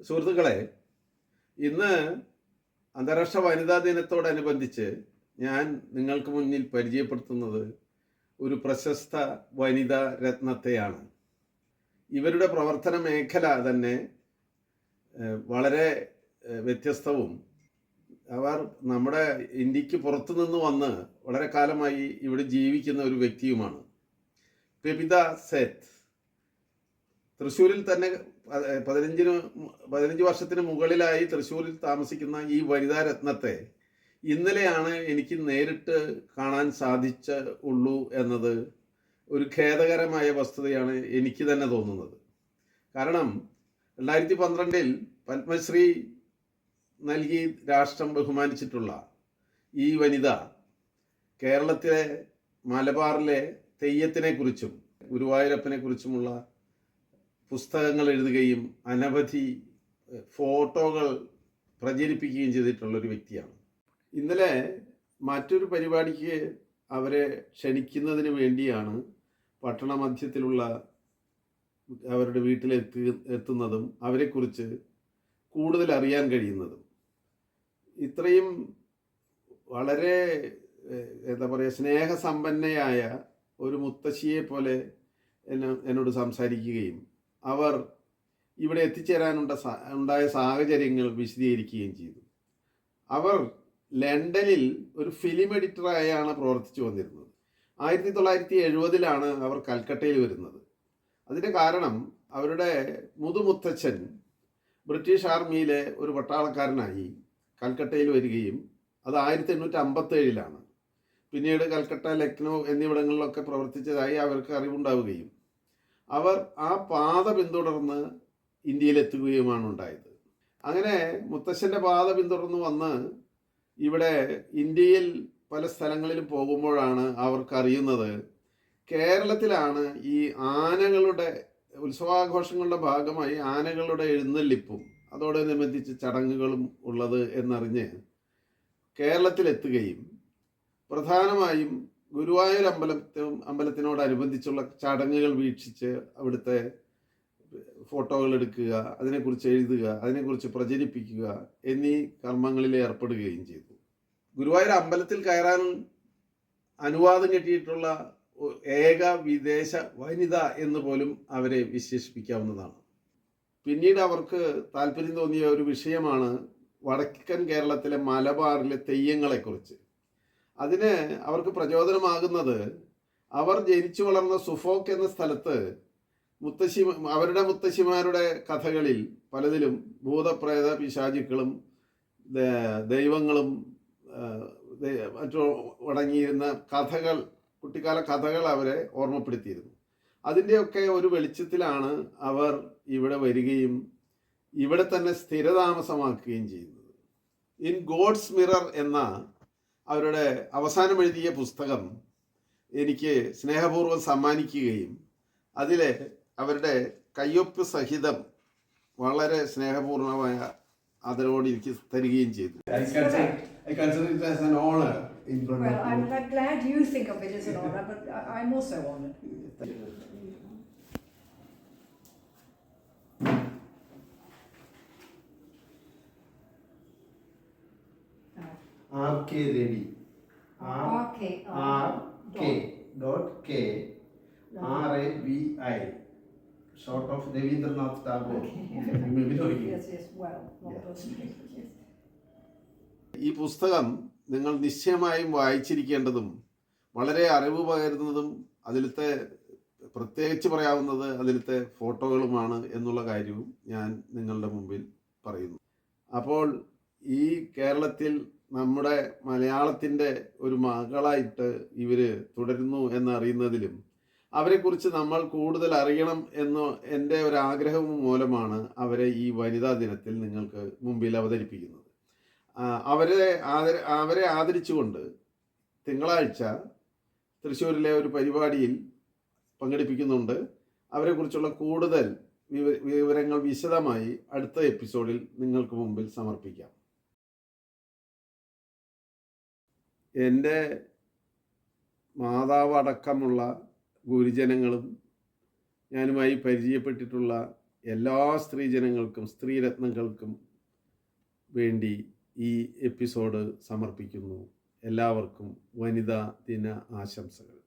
സുഹൃത്തുക്കളെ, ഇന്ന് അന്താരാഷ്ട്ര വനിതാ ദിനത്തോടനുബന്ധിച്ച് ഞാൻ നിങ്ങൾക്ക് മുന്നിൽ പരിചയപ്പെടുത്തുന്നത് ഒരു പ്രശസ്ത വനിതാ രത്നത്തെയാണ്. ഇവരുടെ പ്രവർത്തന മേഖല തന്നെ വളരെ വ്യത്യസ്തവും, അവർ നമ്മുടെ ഇന്ത്യക്ക് പുറത്തു നിന്ന് വന്ന് വളരെ കാലമായി ഇവിടെ ജീവിക്കുന്ന ഒരു വ്യക്തിയുമാണ്. പെപിത സേത്ത് തൃശ്ശൂരിൽ തന്നെ 15 വർഷത്തിന് മുകളിലായി തൃശ്ശൂരിൽ താമസിക്കുന്ന ഈ വനിതാ രത്നത്തെ ഇന്നലെയാണ് എനിക്ക് നേരിട്ട് കാണാൻ സാധിച്ചുള്ളൂ എന്നത് ഒരു ഖേദകരമായ വസ്തുതയാണ് എനിക്ക് തന്നെ തോന്നുന്നത്. കാരണം 2012 പത്മശ്രീ നൽകി രാഷ്ട്രം ബഹുമാനിച്ചിട്ടുള്ള ഈ വനിത കേരളത്തിലെ മലബാറിലെ തെയ്യത്തിനെക്കുറിച്ചും ഗുരുവായൂരപ്പനെക്കുറിച്ചുമുള്ള പുസ്തകങ്ങൾ എഴുതുകയും അനവധി ഫോട്ടോകൾ പ്രചരിപ്പിക്കുകയും ചെയ്തിട്ടുള്ളൊരു വ്യക്തിയാണ്. ഇന്നലെ മറ്റൊരു പരിപാടിക്ക് അവരെ ക്ഷണിക്കുന്നതിന് വേണ്ടിയാണ് പട്ടണമധ്യത്തിലുള്ള അവരുടെ വീട്ടിലെത്തുന്നതും അവരെക്കുറിച്ച് കൂടുതൽ അറിയാൻ കഴിയുന്നതും. ഇത്രയും വളരെ എന്താ പറയുക, സ്നേഹസമ്പന്നയായ ഒരു മുത്തശ്ശിയെ പോലെ എന്നോട് സംസാരിക്കുകയും അവർ ഇവിടെ എത്തിച്ചേരാനുണ്ടായ സാഹചര്യങ്ങൾ വിശദീകരിക്കുകയും ചെയ്തു. അവർ ലണ്ടനിൽ ഒരു ഫിലിം എഡിറ്ററായാണ് പ്രവർത്തിച്ചു വന്നിരുന്നത്. 1970 അവർ കൽക്കട്ടയിൽ വരുന്നത്. അതിൻ്റെ കാരണം അവരുടെ മുതുമുത്തച്ഛൻ ബ്രിട്ടീഷ് ആർമിയിലെ ഒരു പട്ടാളക്കാരനായി കൽക്കട്ടയിൽ വരികയും അത് 1857 പിന്നീട് കൽക്കട്ട, ലക്നൗ എന്നിവിടങ്ങളിലൊക്കെ പ്രവർത്തിച്ചതായി അവർക്ക് അറിവുണ്ടാവുകയും അവർ ആ പാത പിന്തുടർന്ന് ഇന്ത്യയിലെത്തുകയുമാണ് ഉണ്ടായത്. അങ്ങനെ മുത്തശ്ശൻ്റെ പാത പിന്തുടർന്ന് വന്ന് ഇവിടെ ഇന്ത്യയിൽ പല സ്ഥലങ്ങളിലും പോകുമ്പോഴാണ് അവർക്കറിയുന്നത് കേരളത്തിലാണ് ഈ ആനകളുടെ ഉത്സവാഘോഷങ്ങളുടെ ഭാഗമായി ആനകളുടെ എഴുന്നള്ളിപ്പും അതോടനുബന്ധിച്ച് ചടങ്ങുകളും ഉള്ളത് എന്നറിഞ്ഞ് കേരളത്തിലെത്തുകയും പ്രധാനമായും ഗുരുവായൂർ അമ്പലത്തിനോടനുബന്ധിച്ചുള്ള ചടങ്ങുകൾ വീക്ഷിച്ച് അവിടുത്തെ ഫോട്ടോകൾ എടുക്കുക, അതിനെക്കുറിച്ച് എഴുതുക, അതിനെക്കുറിച്ച് പ്രചരിപ്പിക്കുക എന്നീ കർമ്മങ്ങളിൽ ഏർപ്പെടുകയും ചെയ്തു. ഗുരുവായൂർ അമ്പലത്തിൽ കയറാൻ അനുവാദം കിട്ടിയിട്ടുള്ള ഏക വിദേശ വനിത എന്ന് പോലും അവരെ വിശേഷിപ്പിക്കാവുന്നതാണ്. പിന്നീട് അവർക്ക് താല്പര്യം തോന്നിയ ഒരു വിഷയമാണ് വടക്കൻ കേരളത്തിലെ മലബാറിലെ തെയ്യങ്ങളെക്കുറിച്ച്. അതിന് അവർക്ക് പ്രചോദനമാകുന്നത് അവർ ജനിച്ചു വളർന്ന സുഫോക്ക് എന്ന സ്ഥലത്ത് അവരുടെ മുത്തശ്ശിമാരുടെ കഥകളിൽ പലതിലും ഭൂതപ്രേത പിശാചുക്കളും ദൈവങ്ങളും മറ്റു അടങ്ങിയിരുന്ന കഥകൾ, കുട്ടിക്കാല കഥകൾ അവരെ ഓർമ്മപ്പെടുത്തിയിരുന്നു. അതിൻ്റെയൊക്കെ ഒരു വെളിച്ചത്തിലാണ് അവർ ഇവിടെ വരികയും ഇവിടെ തന്നെ സ്ഥിരതാമസമാക്കുകയും ചെയ്യുന്നത്. ഇൻ ഗോഡ്സ് മിറർ എന്ന അവരുടെ അവസാനം എഴുതിയ പുസ്തകം എനിക്ക് സ്നേഹപൂർവ്വം സമ്മാനിക്കുകയും അതിലെ അവരുടെ കയ്യൊപ്പ് സഹിതം വളരെ സ്നേഹപൂർണമായ ആദരവോട് എനിക്ക് തരികയും ചെയ്തു. I consider it as an honor in front of you. I'm glad you think of it as an honor, but I'm also honored. R.K. Reddy. R.K. R.A.V.I. Short of Rabindranath Tagore. Yes, well, not personally, yes. ഈ പുസ്തകം നിങ്ങൾ നിശ്ചയമായും വായിച്ചിരിക്കേണ്ടതും വളരെ അറിവ് പകരുന്നതും അതിലത്തെ പ്രത്യേകിച്ച് പറയാവുന്നത് അതിലത്തെ ഫോട്ടോകളുമാണ് എന്നുള്ള കാര്യവും ഞാൻ നിങ്ങളുടെ മുമ്പിൽ പറയുന്നു. അപ്പോൾ ഈ കേരളത്തിൽ നമ്മുടെ മലയാളത്തിൻ്റെ ഒരു മകളായിട്ട് ഇവർ തുടരുന്നു എന്നറിയുന്നതിലും അവരെക്കുറിച്ച് നമ്മൾ കൂടുതൽ അറിയണം എന്ന് എൻ്റെ ഒരു ആഗ്രഹം മൂലമാണ് അവരെ ഈ വനിതാ ദിനത്തിൽ നിങ്ങൾക്ക് മുമ്പിൽ അവതരിപ്പിക്കുന്നത്. അവരെ ആദരിച്ചുകൊണ്ട് തിങ്കളാഴ്ച തൃശ്ശൂരിലെ ഒരു പരിപാടിയിൽ പങ്കെടുപ്പിക്കുന്നുണ്ട്. അവരെക്കുറിച്ചുള്ള കൂടുതൽ വിവരങ്ങൾ വിശദമായി അടുത്ത എപ്പിസോഡിൽ നിങ്ങൾക്ക് മുമ്പിൽ സമർപ്പിക്കാം. എൻ്റെ മാതാവ് അടക്കമുള്ള ഗുരുജനങ്ങളും ഞാനുമായി പരിചയപ്പെട്ടിട്ടുള്ള എല്ലാ സ്ത്രീജനങ്ങൾക്കും സ്ത്രീരത്നങ്ങൾക്കും വേണ്ടി ഈ എപ്പിസോഡ് സമർപ്പിക്കുന്നു. എല്ലാവർക്കും വനിതാ ദിന ആശംസകൾ.